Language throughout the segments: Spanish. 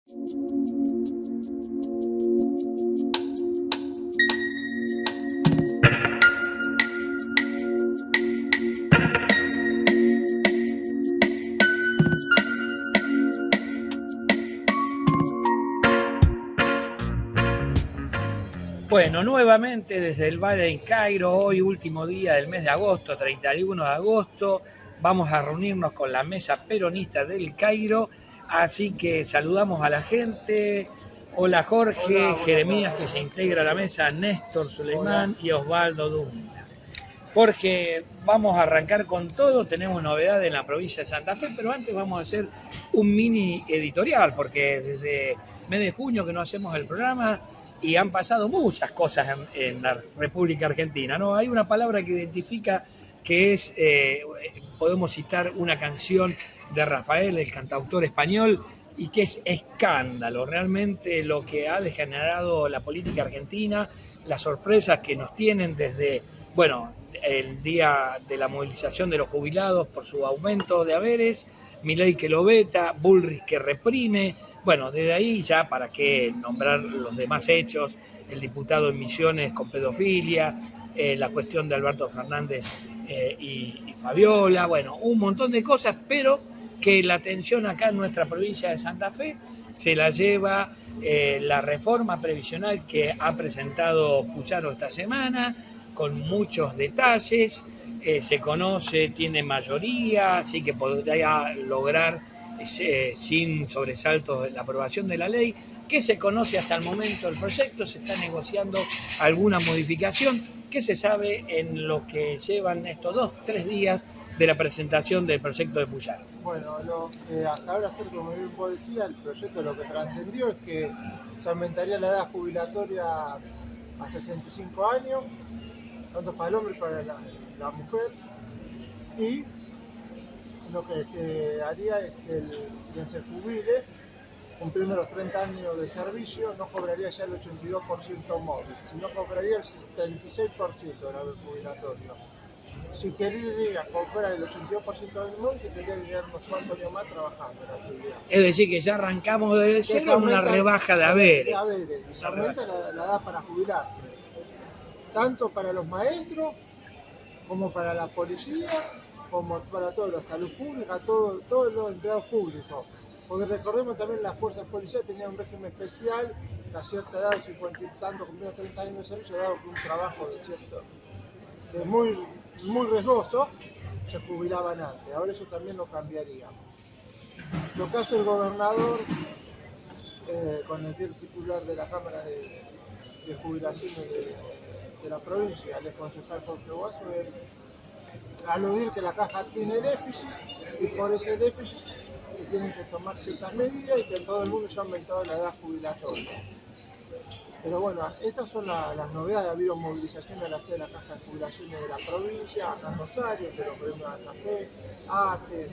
Bueno, nuevamente desde el Valle en Cairo, hoy último día del mes de agosto, 31 de agosto, vamos a reunirnos con la mesa peronista del Cairo, así que saludamos a la gente. Hola Jorge, Hola, Jeremías hola. que se integra a la mesa, Néstor Suleimán y Osvaldo Dunda. Jorge, vamos a arrancar con todo, tenemos novedades en la provincia de Santa Fe, pero antes vamos a hacer un mini editorial, porque desde mes de junio que no hacemos el programa y han pasado muchas cosas en la República Argentina, ¿no? Hay una palabra que identifica que es, podemos citar una canción de Rafael, el cantautor español, y que es escándalo, realmente lo que ha degenerado la política argentina, las sorpresas que nos tienen desde, bueno, el día de la movilización de los jubilados por su aumento de haberes, Milei que lo veta, Bullrich que reprime. Bueno, desde ahí ya para qué nombrar los demás hechos, el diputado en Misiones con pedofilia, la cuestión de Alberto Fernández y Fabiola, bueno, un montón de cosas, pero que la atención acá en nuestra provincia de Santa Fe se la lleva la reforma previsional que ha presentado Pucharo esta semana, con muchos detalles, se conoce, tiene mayoría, así que podría lograr sin sobresaltos la aprobación de la ley, que se conoce hasta el momento el proyecto, se está negociando alguna modificación, que se sabe en lo que llevan estos 2-3 días de la presentación del proyecto de Puyaro. Bueno, lo que hasta ahora, como bien vos decías, el proyecto lo que trascendió es que se aumentaría la edad jubilatoria a 65 años, tanto para el hombre como para la mujer, y lo que se haría es que quien se jubile, cumpliendo los 30 años de servicio, no cobraría ya el 82% móvil, sino cobraría el 76% del haber jubilatorio. Si quería comprar el 82% del móvil, se tendría que quedar unos cuantos años más trabajando en la actividad. Es decir, que ya arrancamos desde cero con una rebaja de haberes. Y se aumenta la edad para jubilarse, tanto para los maestros, como para la policía, como para toda la salud pública, todos los empleados públicos. Porque recordemos también las fuerzas policiales tenían un régimen especial, que a cierta edad, 50 y tanto, cumpliendo 30 años de servicio, dado que un trabajo de muy riesgoso, se jubilaban antes. Ahora eso también lo cambiaría. Lo que hace el gobernador con el titular de la Cámara de Jubilaciones de la provincia, el concejal Jorge Guaso, es aludir que la caja tiene déficit y por ese déficit se tienen que tomar ciertas medidas y que todo el mundo se ha aumentado la edad jubilatoria. Pero bueno, estas son las novedades. Ha habido movilizaciones a la sede de la Caja de Jubilaciones de la provincia, acá en Rosario, de los gremios de Santa Fe, ATE,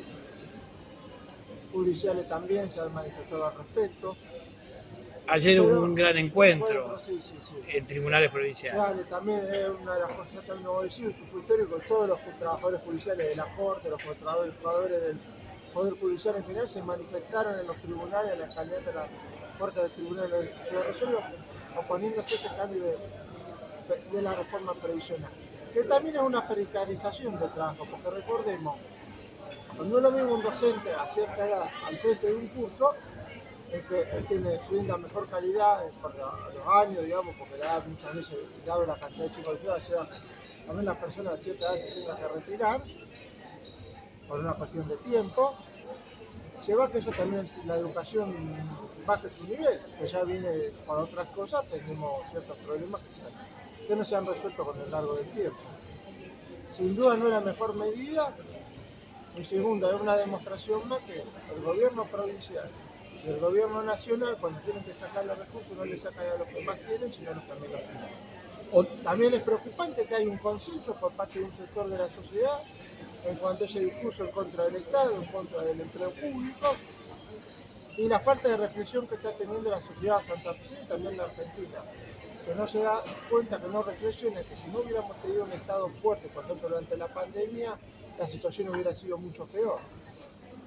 judiciales también se han manifestado al respecto. Ayer hubo un gran encuentro sí. en tribunales provinciales. También es una de las cosas que también voy a decir, que fue histórico, todos los trabajadores judiciales de la Corte, los trabajadores del Poder Judicial en general se manifestaron en los tribunales, en la escalinata de la Corte del Tribunal de Ciudad de Rosario, oponiéndose a este cambio de la reforma previsional, que también es una precarización del trabajo, porque recordemos, cuando es lo mismo un docente a cierta edad al frente de un curso, que él brinda mejor calidad por los años, digamos, porque muchas veces, dado la cantidad de chicos de ciudad, también las personas de cierta edad se tengan que retirar por una cuestión de tiempo, lleva a que eso también, la educación baje su nivel, que ya viene con otras cosas, tenemos ciertos problemas que no se han resuelto con el largo del tiempo. Sin duda no es la mejor medida, y segunda, es una demostración más que el gobierno provincial y el gobierno nacional, cuando tienen que sacar los recursos, no les sacan a los que más tienen, sino a los que menos tienen. También es preocupante que hay un consenso por parte de un sector de la sociedad en cuanto a ese discurso en contra del Estado, en contra del empleo público, y la falta de reflexión que está teniendo la sociedad santafesina y también la argentina, que no se da cuenta, que no reflexiona, que si no hubiéramos tenido un Estado fuerte, por ejemplo, durante la pandemia, la situación hubiera sido mucho peor.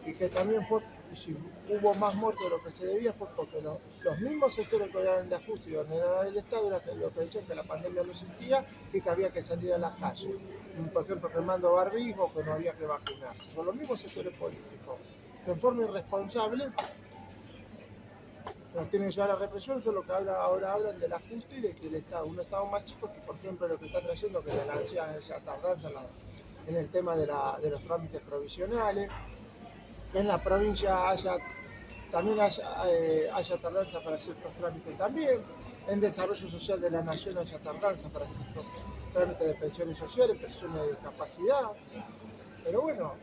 Y que también fue y si hubo más muertos de lo que se debía fue porque los mismos sectores que eran de ajuste y ordenaban el Estado era lo que decían que la pandemia no existía y que había que salir a las calles. Por ejemplo, quemando barbijos, que no había que vacunarse. Son los mismos sectores políticos que en forma irresponsable nos tienen que llevar a la represión. Son lo que ahora hablan del ajuste y de que el Estado, un Estado más chico, que por ejemplo lo que está trayendo que la anciana esa tardanza en el tema de los trámites provisionales, que en la provincia también haya tardanza para ciertos trámites también, en desarrollo social de la nación haya tardanza para ciertos trámites de pensiones sociales, pensiones de discapacidad. Pero bueno,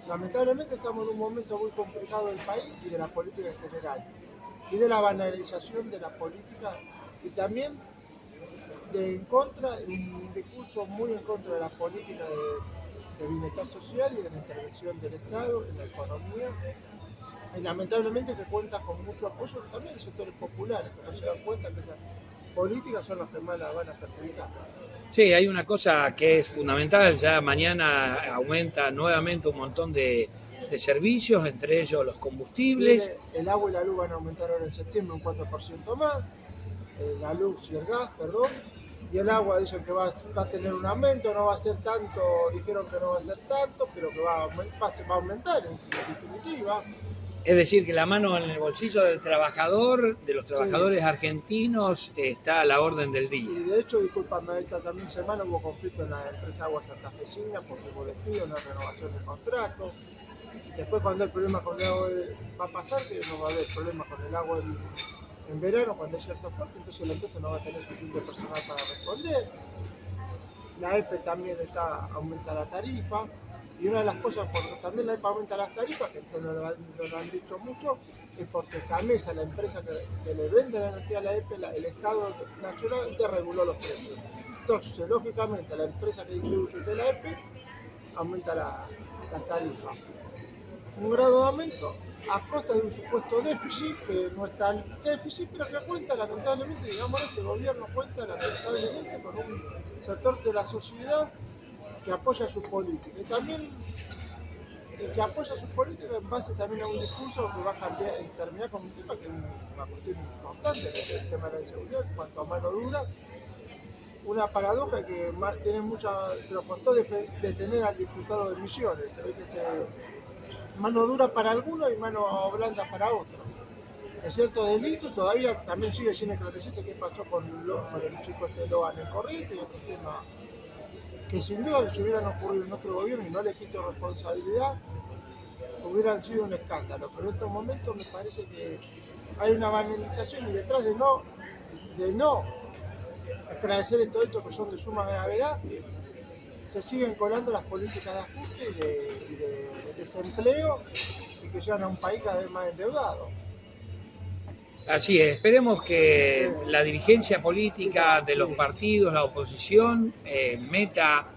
lamentablemente estamos en un momento muy complicado del país y de la política en general, y de la banalización de la política, y también un discurso muy en contra de la política de bienestar social y de la intervención del Estado en la economía, y lamentablemente que cuenta con mucho apoyo también de sectores populares, que no se dan cuenta que esas políticas son las que más la van a perjudicar. Sí, hay una cosa que es fundamental, ya mañana aumenta nuevamente un montón de servicios, entre ellos los combustibles. El agua y la luz van a aumentar ahora en septiembre un 4% más, la luz y el gas, perdón, y el agua dicen que va a tener un aumento, no va a ser tanto, dijeron que no va a ser tanto, pero que va a aumentar en definitiva. Es decir, que la mano en el bolsillo del trabajador, de los trabajadores sí, argentinos, está a la orden del día. Y de hecho, discúlpame, esta también semana hubo conflicto en la empresa Agua Santafesina porque hubo despido, una renovación de contrato. Después, cuando el problema con el agua va a pasar, que no va a haber problemas con el agua en verano, cuando hay cierto fuerte, entonces la empresa no va a tener suficiente personal para responder. La EPE también aumenta la tarifa. Y una de las cosas, porque también la EPA aumenta las tarifas, que esto no lo han dicho mucho, es porque Gamesa, la empresa que le vende la energía a la EPE, el Estado Nacional desreguló los precios. Entonces, lógicamente, la empresa que distribuye de la EPE aumenta las tarifas. Un grado de aumento a costa de un supuesto déficit, que no es tan déficit, pero que cuenta, lamentablemente, digamos, este gobierno cuenta lamentablemente con un sector de la sociedad que apoya su política, y también que apoya su política en base también a un discurso que va a terminar con un tema que es una cuestión importante, que es el tema de la inseguridad, en cuanto a mano dura, una paradoja que tiene se lo costó detener al diputado de Misiones, mano dura para algunos y mano blanda para otros. Es cierto delito, todavía también sigue sin esclarecerse qué pasó con el chico Loan en Corrientes y otro tema que sin duda si hubieran ocurrido en otro gobierno, y no le quito responsabilidad, hubieran sido un escándalo. Pero en estos momentos me parece que hay una banalización, y detrás de no esclarecer estos hechos que son de suma gravedad, se siguen colando las políticas de ajuste y de desempleo, y que llevan a un país cada vez más endeudado. Así es, esperemos que la dirigencia política de los partidos, la oposición, meta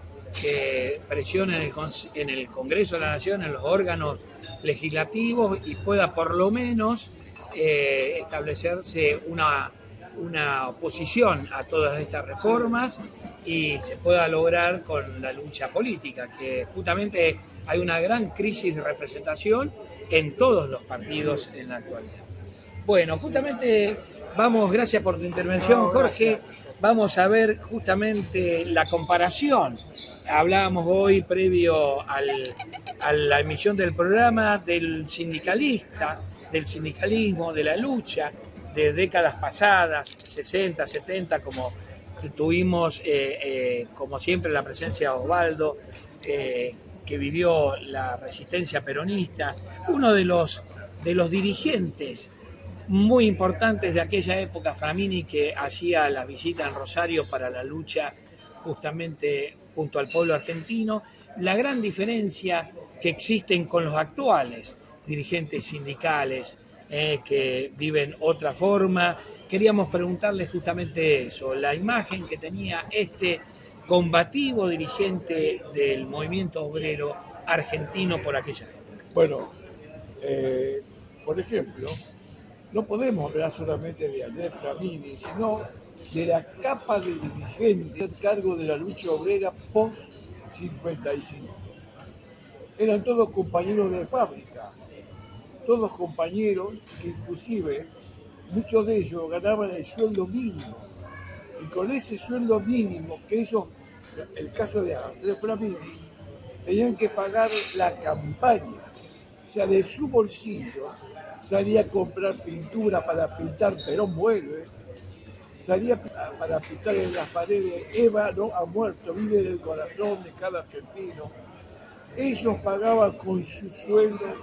presión en el Congreso de la Nación, en los órganos legislativos, y pueda por lo menos establecerse una oposición a todas estas reformas y se pueda lograr con la lucha política, que justamente hay una gran crisis de representación en todos los partidos en la actualidad. Bueno, justamente gracias por tu intervención, Jorge. Vamos a ver justamente la comparación. Hablábamos hoy, previo a la emisión del programa, del sindicalismo, de la lucha de décadas pasadas, 60, 70, como tuvimos, como siempre, la presencia de Osvaldo, que vivió la resistencia peronista, uno de los dirigentes muy importantes de aquella época, Framini, que hacía las visitas en Rosario para la lucha justamente junto al pueblo argentino. La gran diferencia que existen con los actuales dirigentes sindicales que viven otra forma. Queríamos preguntarles justamente eso, la imagen que tenía este combativo dirigente del movimiento obrero argentino por aquella época. Bueno, por ejemplo, no podemos hablar solamente de Andrés Framini, sino de la capa de dirigentes a cargo de la lucha obrera post-55. Eran todos compañeros de fábrica, todos compañeros que inclusive muchos de ellos ganaban el sueldo mínimo. Y con ese sueldo mínimo que ellos, el caso de Andrés Flamini, tenían que pagar la campaña. O sea, de su bolsillo salía a comprar pintura para pintar Perón vuelve, salía para pintar en las paredes Eva no ha muerto, vive en el corazón de cada argentino. Ellos pagaban con sus sueldos,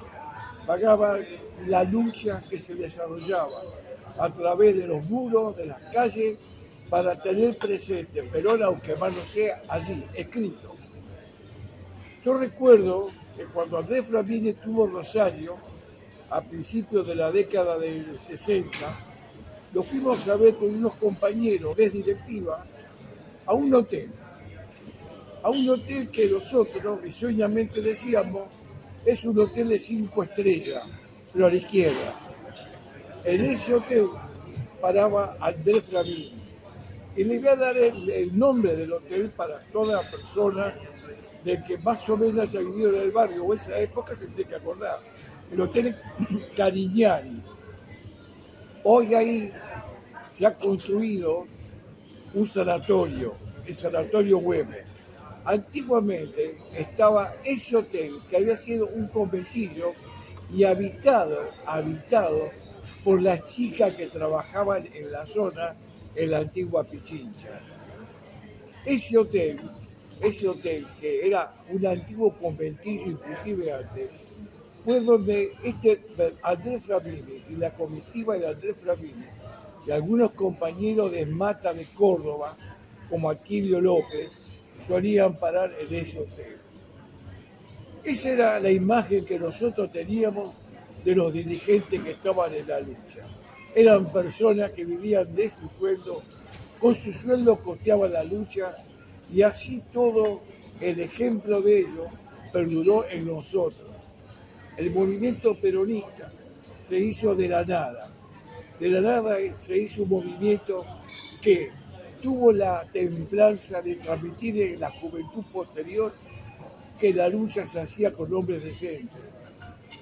pagaban la lucha que se desarrollaba a través de los muros, de las calles, para tener presente Perón, aunque más no sea allí, escrito. Yo recuerdo que cuando Andrés Flamini estuvo en Rosario, a principios de la década del 60, lo fuimos a ver con unos compañeros de directiva a un hotel que nosotros risueñamente decíamos es un hotel de 5 estrellas, pero a la izquierda. En ese hotel paraba Andrés Flamini. Y le voy a dar el nombre del hotel para toda persona del que más o menos haya vivido en el barrio o esa época se tiene que acordar. El Hotel Cariñani. Hoy ahí se ha construido un sanatorio, el Sanatorio Güemes. Antiguamente estaba ese hotel que había sido un conventillo y habitado por las chicas que trabajaban en la zona, en la antigua Pichincha. Ese hotel que era un antiguo conventillo inclusive antes, fue donde Andrés Flamini y la comitiva de Andrés Flamini y algunos compañeros de Mata de Córdoba, como Aquilio López, solían parar en ese hotel. Esa era la imagen que nosotros teníamos de los dirigentes que estaban en la lucha. Eran personas que vivían de su sueldo, con su sueldo costeaban la lucha y así todo el ejemplo de ello perduró en nosotros. El movimiento peronista se hizo de la nada se hizo un movimiento que tuvo la templanza de transmitir en la juventud posterior que la lucha se hacía con hombres decentes.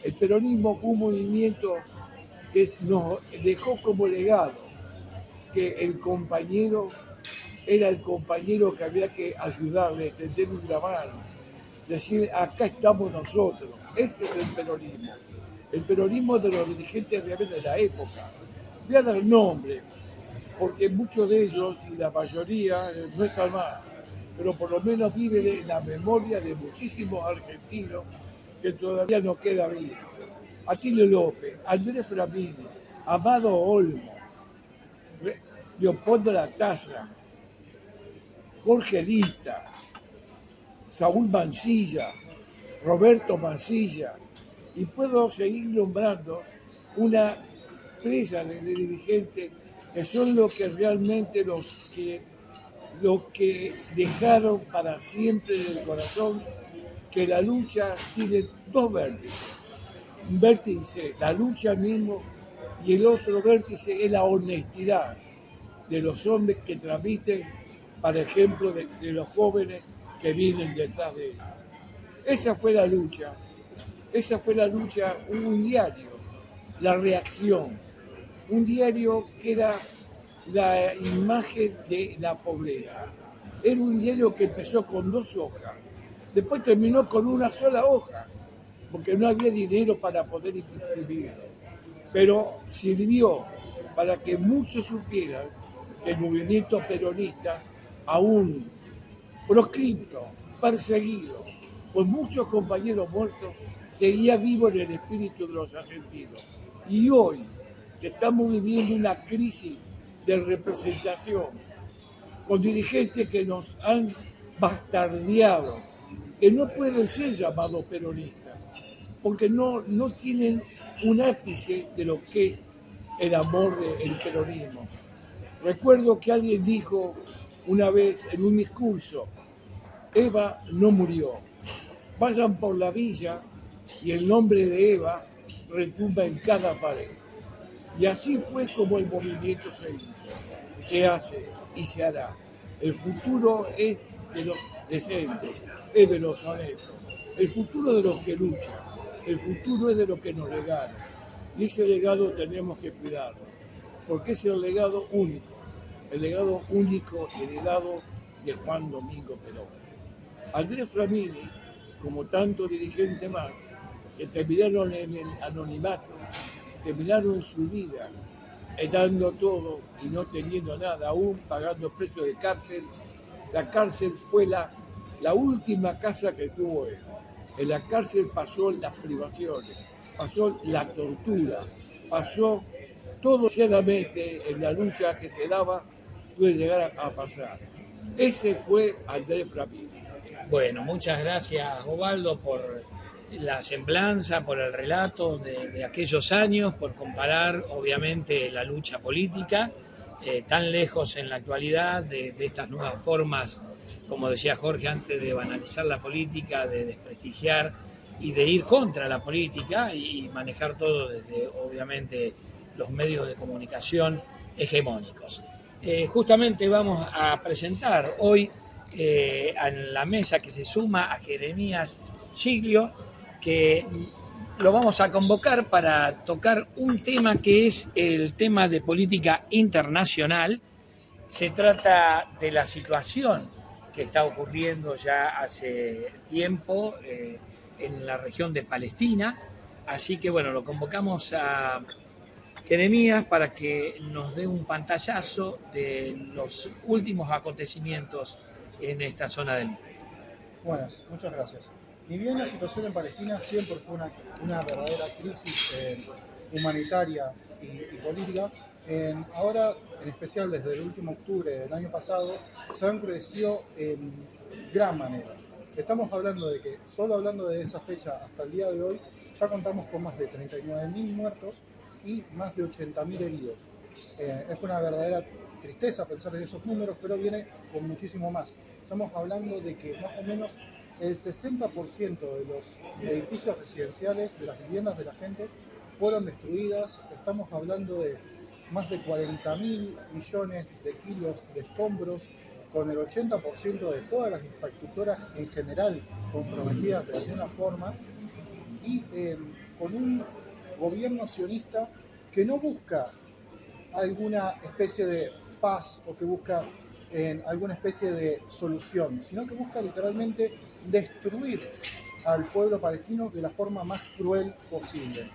El peronismo fue un movimiento que nos dejó como legado que el compañero era el compañero que había que ayudarle, tenderle una mano, decir acá estamos nosotros. Ese es el peronismo de los dirigentes realmente de la época. Voy a dar nombre, porque muchos de ellos y la mayoría no están más, pero por lo menos viven en la memoria de muchísimos argentinos que todavía no queda vida. Aquilio López, Andrés Flamini, Amado Olmo, Leopoldo Latasa, Jorge Lista, Saúl Mansilla, Roberto Mansilla, y puedo seguir nombrando una presa de dirigentes que son lo que realmente lo que dejaron para siempre en el corazón que la lucha tiene dos vértices. Un vértice, la lucha mismo, y el otro vértice es la honestidad de los hombres que transmiten, por ejemplo, de los jóvenes que vienen detrás de ellos. Esa fue la lucha, un diario, La Reacción, un diario que era la imagen de la pobreza. Era un diario que empezó con 2 hojas, después terminó con una sola hoja, porque no había dinero para poder imprimir. Pero sirvió para que muchos supieran que el movimiento peronista, aún proscripto, perseguido, con muchos compañeros muertos, seguía vivo en el espíritu de los argentinos. Y hoy estamos viviendo una crisis de representación, con dirigentes que nos han bastardeado, que no pueden ser llamados peronistas, porque no tienen un ápice de lo que es el amor del peronismo. Recuerdo que alguien dijo una vez en un discurso, Eva no murió, vayan por la villa y el nombre de Eva retumba en cada pared. Y así fue como el movimiento se hizo, se hace y se hará. El futuro es de los decentes, es de los honestos, el futuro de los que luchan, el futuro es de los que nos regalan. Y ese legado tenemos que cuidarlo, porque es el legado único heredado de Juan Domingo Perón. Andrés Flamini, como tanto dirigente más, que terminaron en el anonimato, terminaron su vida dando todo y no teniendo nada, aún pagando precio de cárcel. La cárcel fue la última casa que tuvo él. En la cárcel pasó las privaciones, pasó la tortura, pasó todo desgraciadamente en la lucha que se daba, puede llegar a pasar. Ese fue Andrés Flamini. Bueno, muchas gracias, Osvaldo, por la semblanza, por el relato de aquellos años, por comparar, obviamente, la lucha política, tan lejos en la actualidad de estas nuevas formas, como decía Jorge antes, de banalizar la política, de desprestigiar y de ir contra la política y manejar todo desde, obviamente, los medios de comunicación hegemónicos. Justamente vamos a presentar hoy en la mesa que se suma a Jeremías Giglio, que lo vamos a convocar para tocar un tema que es el tema de política internacional. Se trata de la situación que está ocurriendo ya hace tiempo en la región de Palestina. Así que bueno, lo convocamos a Jeremías para que nos dé un pantallazo de los últimos acontecimientos en esta zona del mundo. Buenas, muchas gracias. Ni bien la situación en Palestina siempre fue una verdadera crisis humanitaria y política, ahora, en especial desde el último octubre del año pasado, se ha encrudecido en gran manera. Estamos hablando de que, solo hablando de esa fecha hasta el día de hoy, ya contamos con más de 39.000 muertos y más de 80.000 heridos. Es una verdadera tristeza pensar en esos números, pero viene con muchísimo más. Estamos hablando de que más o menos el 60% de los edificios residenciales, de las viviendas de la gente, fueron destruidas. Estamos hablando de más de 40.000 millones de kilos de escombros, con el 80% de todas las infraestructuras en general comprometidas de alguna forma, y con un gobierno sionista que no busca alguna especie de paz o que busca alguna especie de solución, sino que busca literalmente destruir al pueblo palestino de la forma más cruel posible.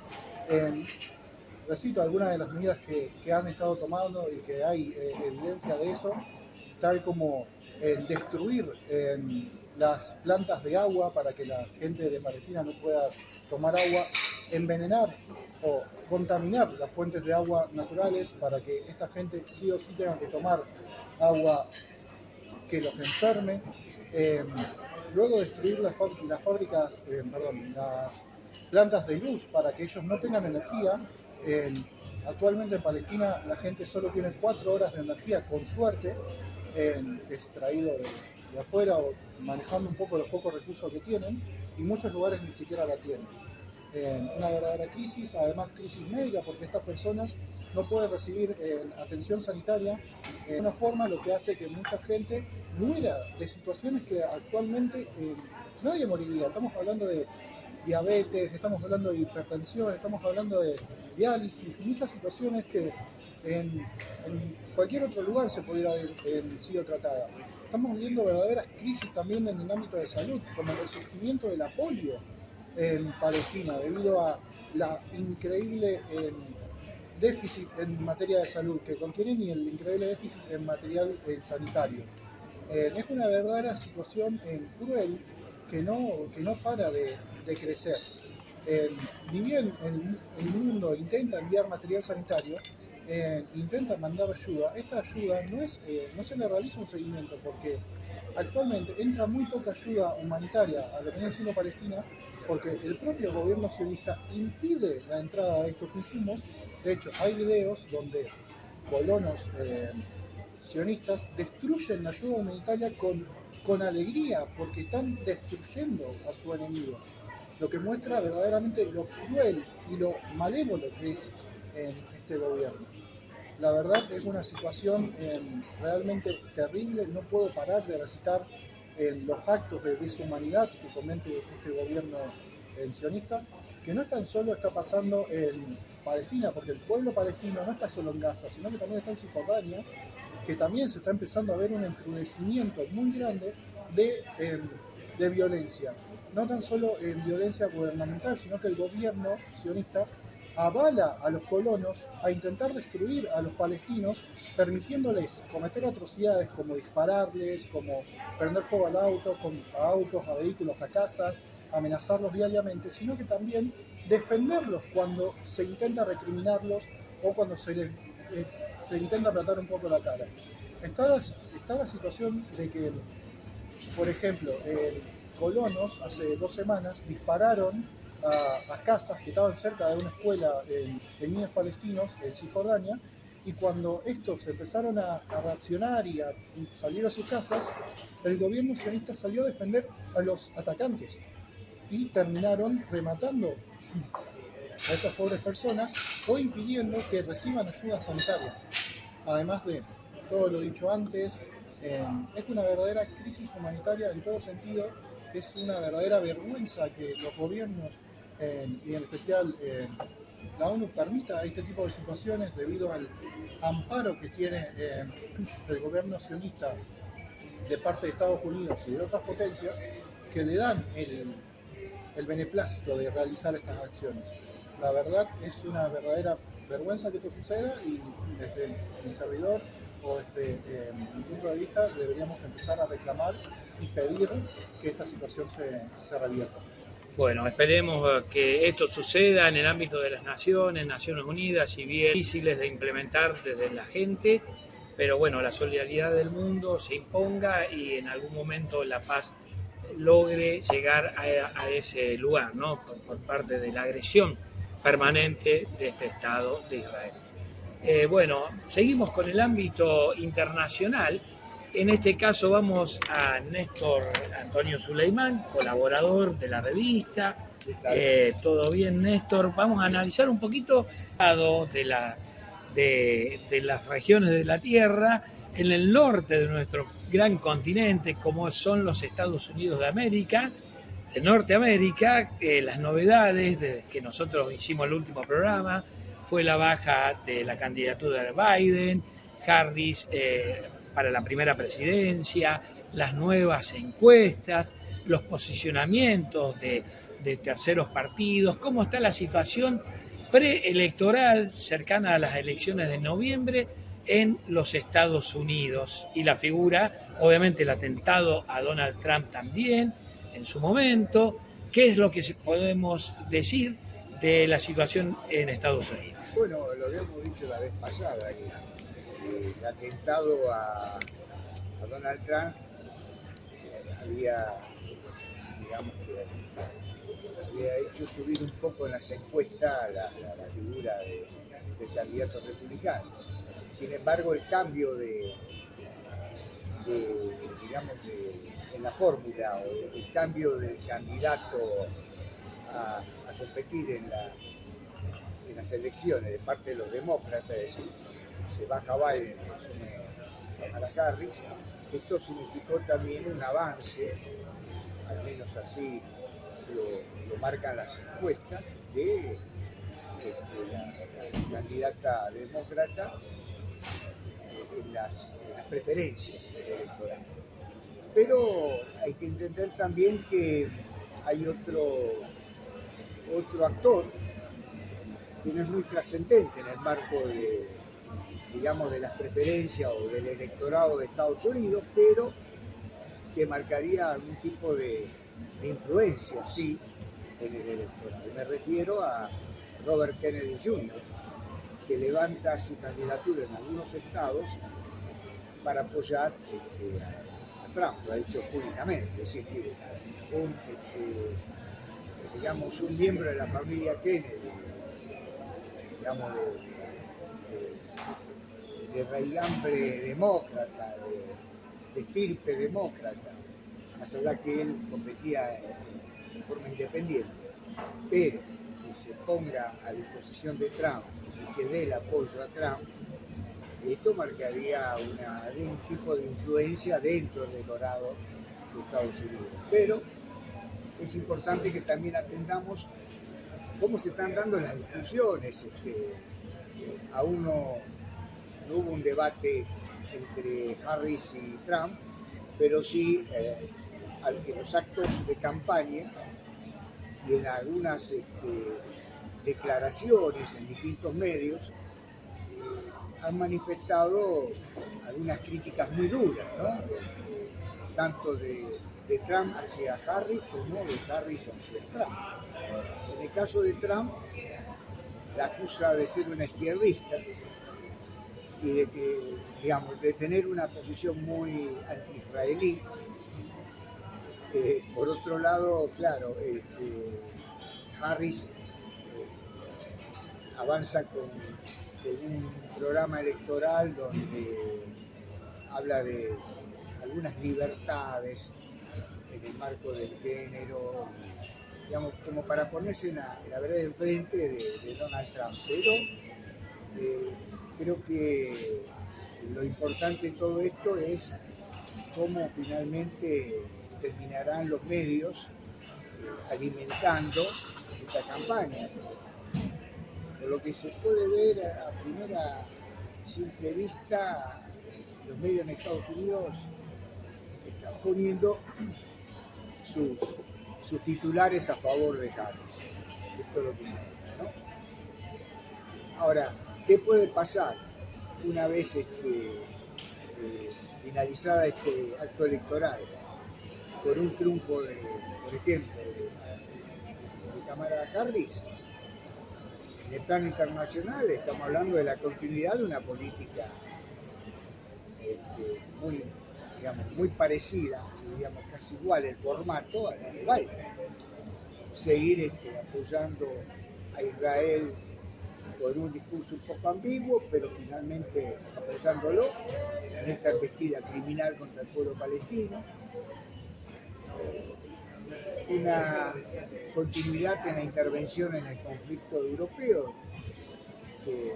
Recito algunas de las medidas que han estado tomando y que hay evidencia de eso, tal como destruir las plantas de agua para que la gente de Palestina no pueda tomar agua, envenenar o contaminar las fuentes de agua naturales para que esta gente sí o sí tenga que tomar agua que los enferme, luego destruir las plantas de luz para que ellos no tengan energía. Actualmente en Palestina la gente solo tiene 4 horas de energía, con suerte, extraído de afuera o manejando un poco los pocos recursos que tienen, y muchos lugares ni siquiera la tienen. Una verdadera crisis, además crisis médica, porque estas personas no pueden recibir atención sanitaria de una forma, lo que hace que mucha gente muera de situaciones que actualmente nadie moriría. Estamos hablando de diabetes, estamos hablando de hipertensión, estamos hablando de diálisis, muchas situaciones que en cualquier otro lugar se pudiera haber sido tratada. Estamos viendo verdaderas crisis también en el ámbito de salud, como el resurgimiento de la polio en Palestina, debido a la increíble déficit en materia de salud que contienen y el increíble déficit en material sanitario. Es una verdadera situación cruel que no para de crecer. Ni bien el mundo intenta enviar material sanitario, intenta mandar ayuda, esta ayuda no se le realiza un seguimiento, porque actualmente entra muy poca ayuda humanitaria a lo que viene siendo Palestina, porque el propio gobierno sionista impide la entrada de estos insumos. De hecho, hay videos donde colonos sionistas destruyen la ayuda humanitaria con alegría, porque están destruyendo a su enemigo, lo que muestra verdaderamente lo cruel y lo malévolo que es este gobierno. La verdad es una situación realmente terrible. No puedo parar de recitar los actos de deshumanidad que comete este gobierno sionista, que no tan solo está pasando Palestina, porque el pueblo palestino no está solo en Gaza, sino que también está en Cisjordania, que también se está empezando a ver un encrudecimiento muy grande de violencia. No tan solo violencia gubernamental, sino que el gobierno sionista avala a los colonos a intentar destruir a los palestinos, permitiéndoles cometer atrocidades como dispararles, como prender fuego a autos, a vehículos, a casas, amenazarlos diariamente, sino que también defenderlos cuando se intenta recriminarlos o cuando se intenta aplatar un poco la cara. Está la situación de que, por ejemplo, colonos hace 2 semanas dispararon a casas que estaban cerca de una escuela de niños palestinos en Cisjordania, y cuando estos empezaron a reaccionar y a salir a sus casas, el gobierno sionista salió a defender a los atacantes y terminaron rematando a estas pobres personas o impidiendo que reciban ayuda sanitaria. Además de todo lo dicho antes, es una verdadera crisis humanitaria en todo sentido. Es una verdadera vergüenza que los gobiernos, y en especial la ONU, permita este tipo de situaciones debido al amparo que tiene el gobierno sionista de parte de Estados Unidos y de otras potencias que le dan el beneplácito de realizar estas acciones. La verdad es una verdadera vergüenza que esto suceda, y desde mi servidor o desde mi punto de vista deberíamos empezar a reclamar y pedir que esta situación se revierta. Bueno, esperemos que esto suceda en el ámbito de las Naciones Unidas, si bien difíciles de implementar desde la gente, pero bueno, la solidaridad del mundo se imponga y en algún momento la paz logre llegar a ese lugar, ¿no? Por parte de la agresión permanente de este Estado de Israel. Bueno, seguimos con el ámbito internacional. En este caso vamos a Néstor Antonio Suleimán, colaborador de la revista. ¿Todo bien, Néstor? Vamos a analizar un poquito de las regiones de la Tierra en el norte de nuestro gran continente, como son los Estados Unidos de América, de Norteamérica. Las novedades desde que nosotros hicimos el último programa fue la baja de la candidatura de Biden, Harris para la primera presidencia, las nuevas encuestas, los posicionamientos de terceros partidos, cómo está la situación preelectoral cercana a las elecciones de noviembre en los Estados Unidos, y la figura, obviamente el atentado a Donald Trump también en su momento. ¿Qué es lo que podemos decir de la situación en Estados Unidos? Bueno, lo habíamos dicho la vez pasada, que el atentado a Donald Trump había, digamos que había hecho subir un poco en las encuestas la figura del candidato republicano. Sin embargo, el cambio en la fórmula, o el cambio del candidato a competir en las elecciones de parte de los demócratas, es decir, se baja Biden y asume Kamala Harris, esto significó también un avance, al menos así lo marcan las encuestas, de la candidata demócrata en las preferencias electorales. Pero hay que entender también que hay otro actor que no es muy trascendente en el marco de las preferencias o del electorado de Estados Unidos, pero que marcaría algún tipo de influencia, sí, en el electorado. Me refiero a Robert Kennedy Jr., que levanta su candidatura en algunos estados para apoyar a Trump, lo ha dicho públicamente. Es decir, que un miembro de la familia Kennedy, digamos, de raigambre demócrata, de estirpe demócrata, más allá que él competía en forma independiente, pero que se ponga a disposición de Trump y que dé el apoyo a Trump, esto marcaría algún tipo de influencia dentro del electorado de Estados Unidos. Pero es importante que también atendamos cómo se están dando las discusiones. Aún no hubo un debate entre Harris y Trump, pero sí en los actos de campaña y en algunas declaraciones en distintos medios han manifestado algunas críticas muy duras, ¿no? Tanto de Trump hacia Harris como de Harris hacia Trump. En el caso de Trump, la acusa de ser una izquierdista y de que, digamos, de tener una posición muy anti-israelí. Por otro lado, claro, Harris avanza con un programa electoral donde habla de algunas libertades en el marco del género, digamos, como para ponerse en la vereda de enfrente de Donald Trump. Pero creo que lo importante en todo esto es cómo finalmente terminarán los medios alimentando esta campaña. Por lo que se puede ver a primera simple vista, los medios en Estados Unidos están poniendo sus titulares a favor de Harris. Esto es lo que se nota, ¿no? Ahora, ¿qué puede pasar una vez finalizada este acto electoral con un triunfo por ejemplo, de camarada Harris? En el plano internacional estamos hablando de la continuidad de una política muy parecida, diríamos casi igual el formato a la de Biden. Seguir apoyando a Israel con un discurso un poco ambiguo, pero finalmente apoyándolo en esta embestida criminal contra el pueblo palestino. Una continuidad en la intervención en el conflicto europeo, que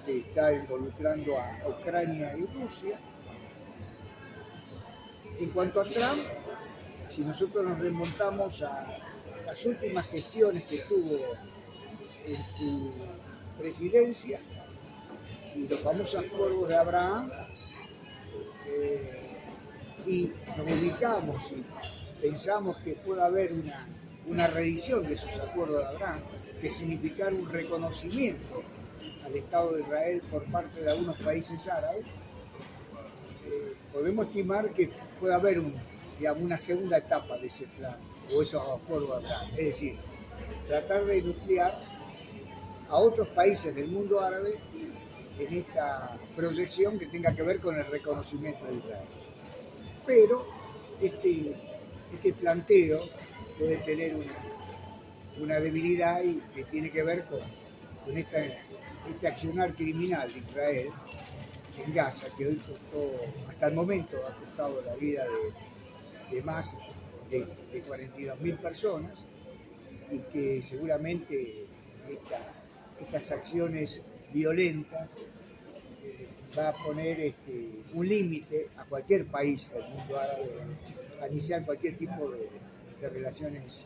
está involucrando a Ucrania y Rusia. En cuanto a Trump, si nosotros nos remontamos a las últimas gestiones que tuvo en su presidencia y los famosos acuerdos de Abraham, y nos ubicamos y pensamos que puede haber una revisión de esos acuerdos de Abraham, que significara un reconocimiento al Estado de Israel por parte de algunos países árabes, podemos estimar que puede haber una segunda etapa de ese plan o esos acuerdos de Abraham. Es decir, tratar de nuclear a otros países del mundo árabe en esta proyección que tenga que ver con el reconocimiento de Israel. Pero este planteo puede tener una debilidad y que tiene que ver con este accionar criminal de Israel en Gaza, que hoy hasta el momento ha costado la vida de más de 42.000 personas, y que seguramente estas acciones violentas va a poner un límite a cualquier país del mundo árabe a iniciar cualquier tipo de relaciones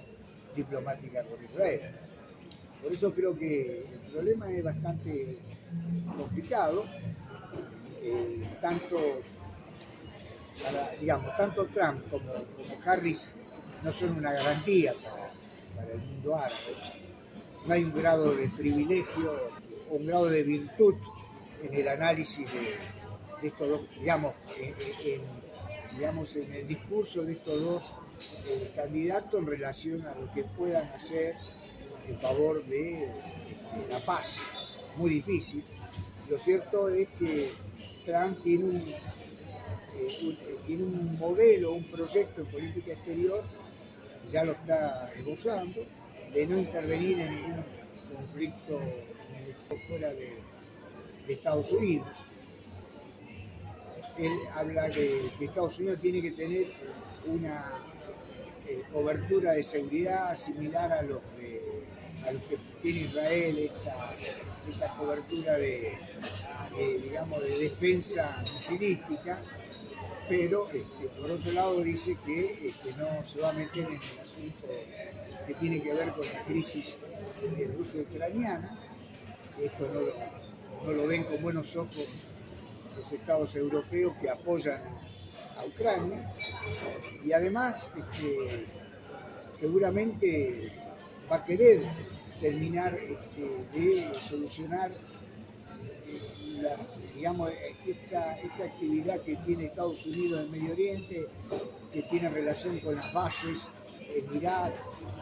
diplomáticas con Israel. Por eso creo que el problema es bastante complicado. Tanto Trump como Harris no son una garantía para el mundo árabe. No hay un grado de privilegio o un grado de virtud en el análisis de estos dos, en el discurso de estos dos candidatos en relación a lo que puedan hacer en favor de la paz. Muy difícil. Lo cierto es que Trump tiene un modelo, un proyecto en política exterior, ya lo está esbozando, de no intervenir en ningún conflicto fuera de Estados Unidos. Él habla de que Estados Unidos tiene que tener una cobertura de seguridad similar a los que tiene Israel, esta cobertura de defensa misilística, pero por otro lado dice que no se va a meter en el asunto que tiene que ver con la crisis ruso-ucraniana. Esto no lo ven con buenos ojos los estados europeos que apoyan a Ucrania, y además seguramente va a querer terminar de solucionar esta actividad que tiene Estados Unidos en Medio Oriente, que tiene relación con las bases en Irak,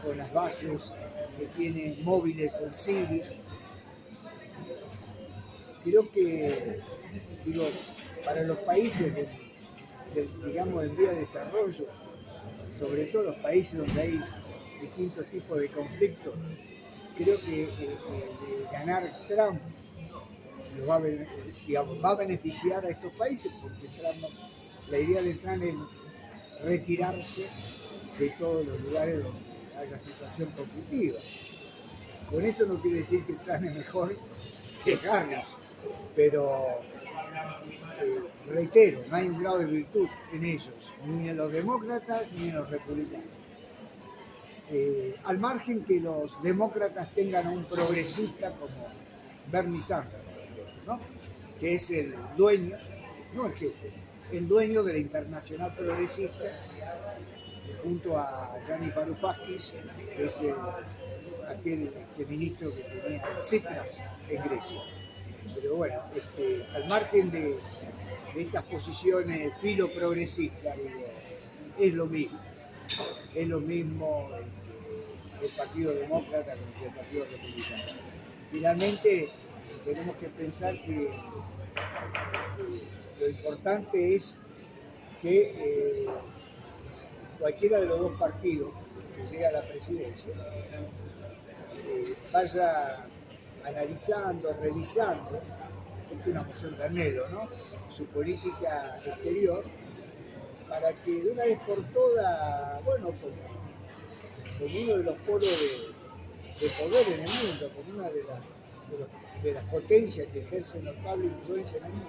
con las bases que tiene móviles en Siria. Creo que, para los países en vía de desarrollo, sobre todo los países donde hay distintos tipos de conflictos, creo que ganar Trump va a beneficiar a estos países, porque la idea de Trump es retirarse de todos los lugares donde haya situación conflictiva. Con esto no quiere decir que Trump es mejor que Harris, pero reitero, no hay un grado de virtud en ellos, ni en los demócratas ni en los republicanos. Al margen que los demócratas tengan a un progresista como Bernie Sanders, ¿no? Que es el dueño, no el jefe, el dueño de la Internacional Progresista, junto a Yanis Varoufakis, que es aquel ministro que tenía Tsipras en Grecia. Pero bueno, al margen de estas posiciones filoprogresistas, es lo mismo. Es lo mismo el Partido Demócrata con el Partido Republicano. Finalmente, tenemos que pensar que lo importante es que cualquiera de los dos partidos que llegue a la presidencia vaya analizando, revisando, esto es una moción de anhelo, ¿no?, su política exterior, para que de una vez por todas, como uno de los polos de poder en el mundo, como una de las potencias que ejercen notable influencia en el mundo,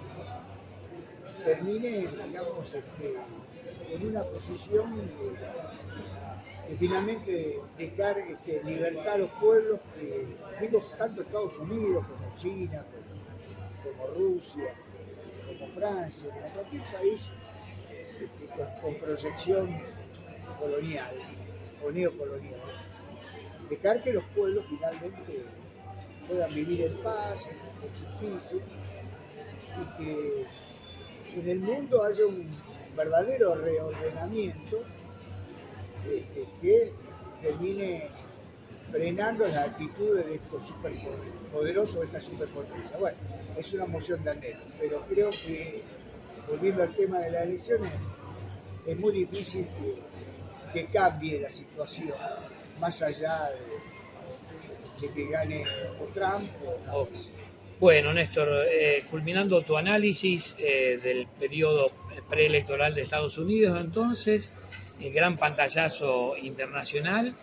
termine, en una posición que finalmente dejar libertad a los pueblos, tanto Estados Unidos como China, como Rusia, como Francia, como cualquier país con proyección colonial o neocolonial, dejar que los pueblos finalmente puedan vivir en paz, en justicia, y que en el mundo haya un verdadero reordenamiento que termine frenando las actitudes de estos superpoderosos, de esta superpotencia. Bueno, es una moción de anhelo, pero creo que, volviendo al tema de las elecciones, es muy difícil que cambie la situación, más allá de que gane o Trump o Harris. Bueno, Néstor, culminando tu análisis del periodo preelectoral de Estados Unidos, entonces, el gran pantallazo internacional,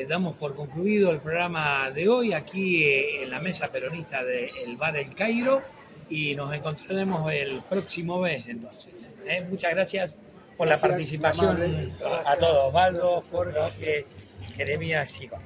damos por concluido el programa de hoy aquí en la mesa peronista del Bar El Cairo, y nos encontraremos el próximo mes entonces. Muchas gracias por la participación a todos, Osvaldo, Jorge, Jeremías y Juan.